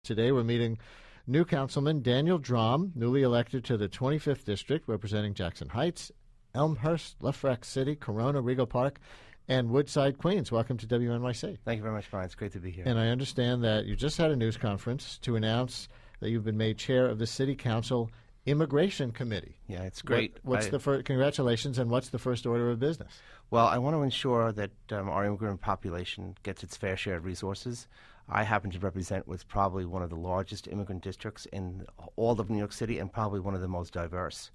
Today we're meeting new Councilman Daniel Dromm, newly elected to the 25th District, representing Jackson Heights, Elmhurst, Lefrak City, Corona, Rego Park, and Woodside, Queens. Welcome to WNYC. Thank you very much, Brian. It's great to be here. And I understand that you just had a news conference to announce that you've been made chair of the City Council Immigration Committee. Yeah, it's great. Congratulations, and what's the first order of business? Well, I want to ensure that our immigrant population gets its fair share of resources. I happen to represent what's probably one of the largest immigrant districts in all of New York City and probably one of the most diverse.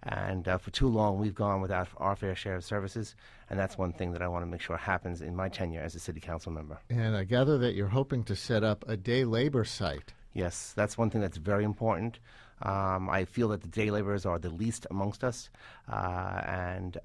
And for too long, we've gone without our fair share of services, and that's one thing that I want to make sure happens in my tenure as a city council member. And I gather that you're hoping to set up a day labor site. Yes, that's one thing that's very important. I feel that the day laborers are the least amongst us, and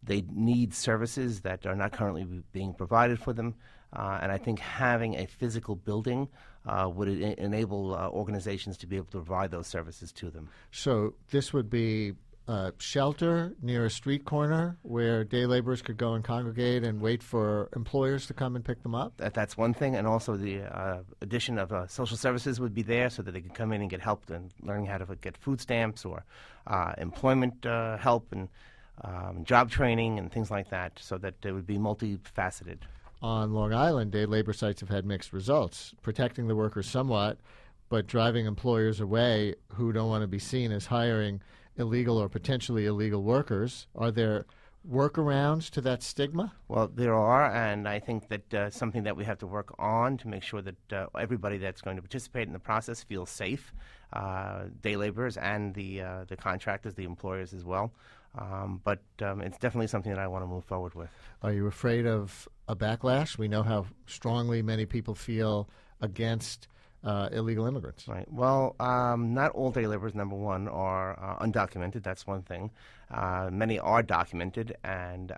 they need services that are not currently being provided for them. And I think having a physical building would enable organizations to be able to provide those services to them. So this would be a shelter near a street corner where day laborers could go and congregate and wait for employers to come and pick them up? That's one thing, and also the addition of social services would be there so that they could come in and get help in learning how to get food stamps or employment help and job training and things like that, so that it would be multifaceted. On Long Island, day labor sites have had mixed results, protecting the workers somewhat, but driving employers away who don't want to be seen as hiring illegal or potentially illegal workers. Are there workarounds to that stigma? Well, there are, and I think that something that we have to work on to make sure that everybody that's going to participate in the process feels safe, day laborers and the contractors, the employers as well. But it's definitely something that I want to move forward with. Are you afraid of a backlash? We know how strongly many people feel against illegal immigrants. Right. Well, not all day laborers, number one, are undocumented. That's one thing. Many are documented, and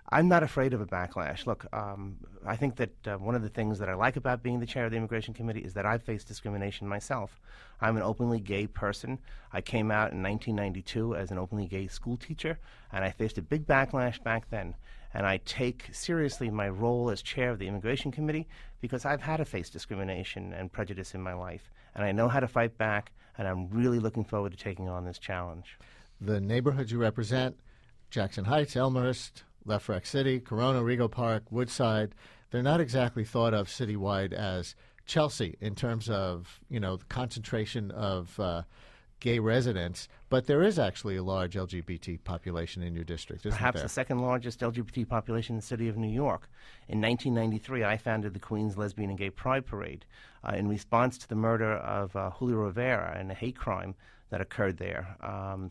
I'm not afraid of a backlash. Look, I think that one of the things that I like about being the chair of the Immigration Committee is that I've faced discrimination myself. I'm an openly gay person. I came out in 1992 as an openly gay school teacher, and I faced a big backlash back then. And I take seriously my role as chair of the Immigration Committee because I've had to face discrimination and prejudice in my life, and I know how to fight back, and I'm really looking forward to taking on this challenge. The neighborhoods you represent, Jackson Heights, Elmhurst, Lefrak City, Corona, Rego Park, Woodside, they're not exactly thought of citywide as Chelsea in terms of, the concentration of gay residents, but there is actually a large LGBT population in your district, isn't Perhaps there? the second largest LGBT population in the city of New York. In 1993, I founded the Queens Lesbian and Gay Pride Parade in response to the murder of Julio Rivera and a hate crime that occurred there.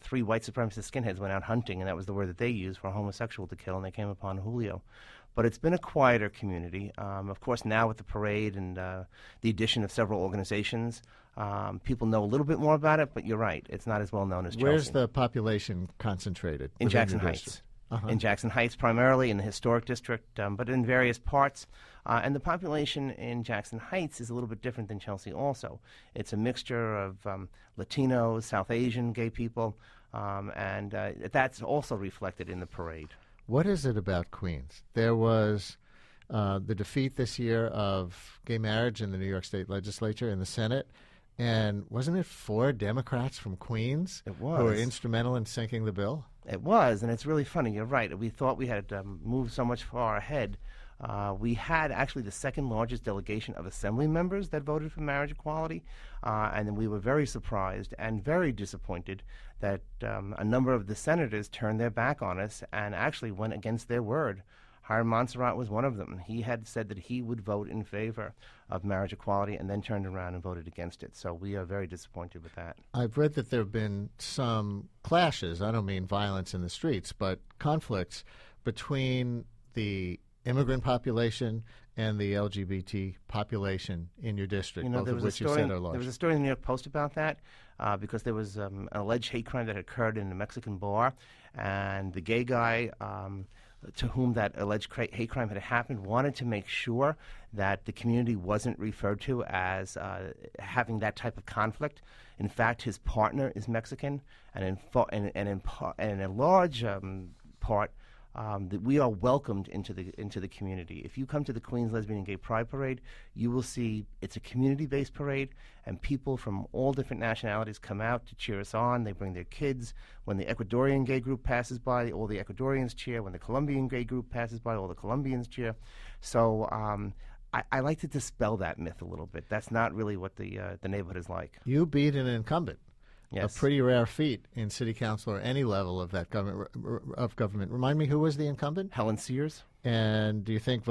3 white supremacist skinheads went out hunting, and that was the word that they used for a homosexual to kill, and they came upon Julio. But it's been a quieter community. Of course, now with the parade and the addition of several organizations, people know a little bit more about it, but you're right, it's not as well known as Chelsea. Where's the population concentrated? In Jackson Heights. In Jackson Heights, primarily in the historic district, but in various parts. And the population in Jackson Heights is a little bit different than Chelsea also. It's a mixture of Latinos, South Asian gay people, and that's also reflected in the parade. What is it about Queens? There was the defeat this year of gay marriage in the New York State Legislature, in the Senate, and wasn't it 4 Democrats from Queens It was. who were instrumental in sinking the bill? It was, and it's really funny. You're right. We thought we had moved so much far ahead. We had actually the second largest delegation of assembly members that voted for marriage equality, and then we were very surprised and very disappointed that a number of the senators turned their back on us and actually went against their word. Hiram Montserrat was one of them. He had said that he would vote in favor of marriage equality and then turned around and voted against it. So we are very disappointed with that. I've read that there have been some clashes, I don't mean violence in the streets, but conflicts between the immigrant population and the LGBT population in your district, both of which you said are large. There was a story in the New York Post about that because there was an alleged hate crime that occurred in a Mexican bar, and the gay guy to whom that alleged hate crime had happened wanted to make sure that the community wasn't referred to as having that type of conflict. In fact, his partner is Mexican, and in a large part, that we are welcomed into the community. If you come to the Queens Lesbian and Gay Pride Parade, you will see it's a community-based parade, and people from all different nationalities come out to cheer us on. They bring their kids. When the Ecuadorian gay group passes by, all the Ecuadorians cheer. When the Colombian gay group passes by, all the Colombians cheer. So I like to dispel that myth a little bit. That's not really what the neighborhood is like. You beat an incumbent. Yes. A pretty rare feat in city council or any level of that government. Remind me, who was the incumbent? Helen Sears. And do you think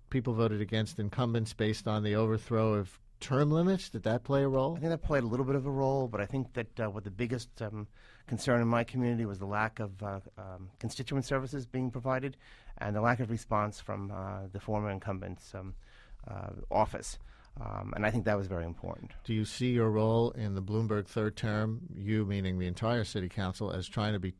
people voted against incumbents based on the overthrow of term limits? Did that play a role? I think that played a little bit of a role, but I think that what the biggest concern in my community was the lack of constituent services being provided and the lack of response from the former incumbent's office. And I think that was very important. Do you see your role in the Bloomberg third term, you meaning the entire city council, as trying to be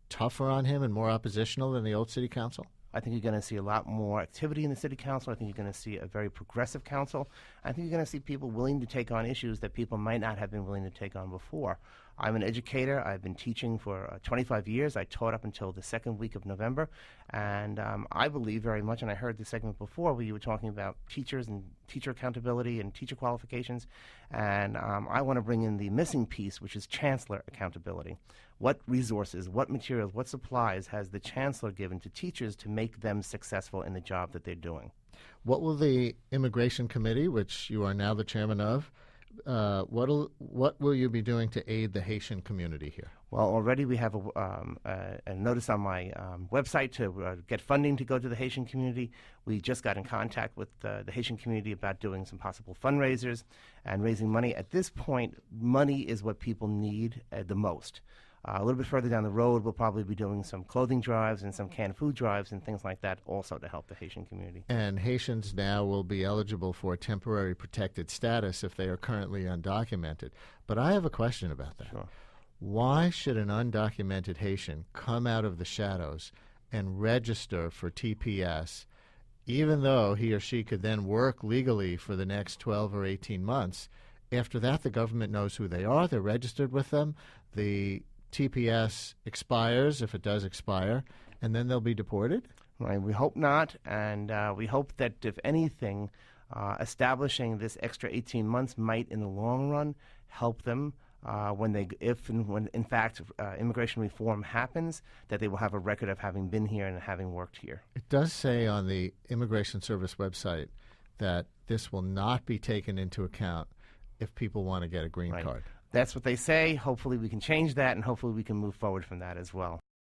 tougher on him and more oppositional than the old city council? I think you're going to see a lot more activity in the city council. I think you're going to see a very progressive council. I think you're going to see people willing to take on issues that people might not have been willing to take on before. I'm an educator. I've been teaching for 25 years. I taught up until the second week of November. And I believe very much, and I heard the segment before where you were talking about teachers and teacher accountability and teacher qualifications. And I want to bring in the missing piece, which is chancellor accountability. What resources, what materials, what supplies has the chancellor given to teachers to make them successful in the job that they're doing? What will the Immigration Committee, which you are now the chairman of, what will you be doing to aid the Haitian community here? Well, already we have a notice on my website to get funding to go to the Haitian community. We just got in contact with the Haitian community about doing some possible fundraisers and raising money. At this point, money is what people need the most. A little bit further down the road, we'll probably be doing some clothing drives and some canned food drives and things like that also to help the Haitian community. And Haitians now will be eligible for temporary protected status if they are currently undocumented. But I have a question about that. Sure. Why should an undocumented Haitian come out of the shadows and register for TPS, even though he or she could then work legally for the next 12 or 18 months? After that, the government knows who they are. They're registered with them. The TPS expires, if it does expire, and then they'll be deported? Right. We hope not, and we hope that, if anything, establishing this extra 18 months might, in the long run, help them when in fact immigration reform happens, that they will have a record of having been here and having worked here. It does say on the Immigration Service website that this will not be taken into account if people want to get a green card. That's what they say. Hopefully we can change that, and hopefully we can move forward from that as well.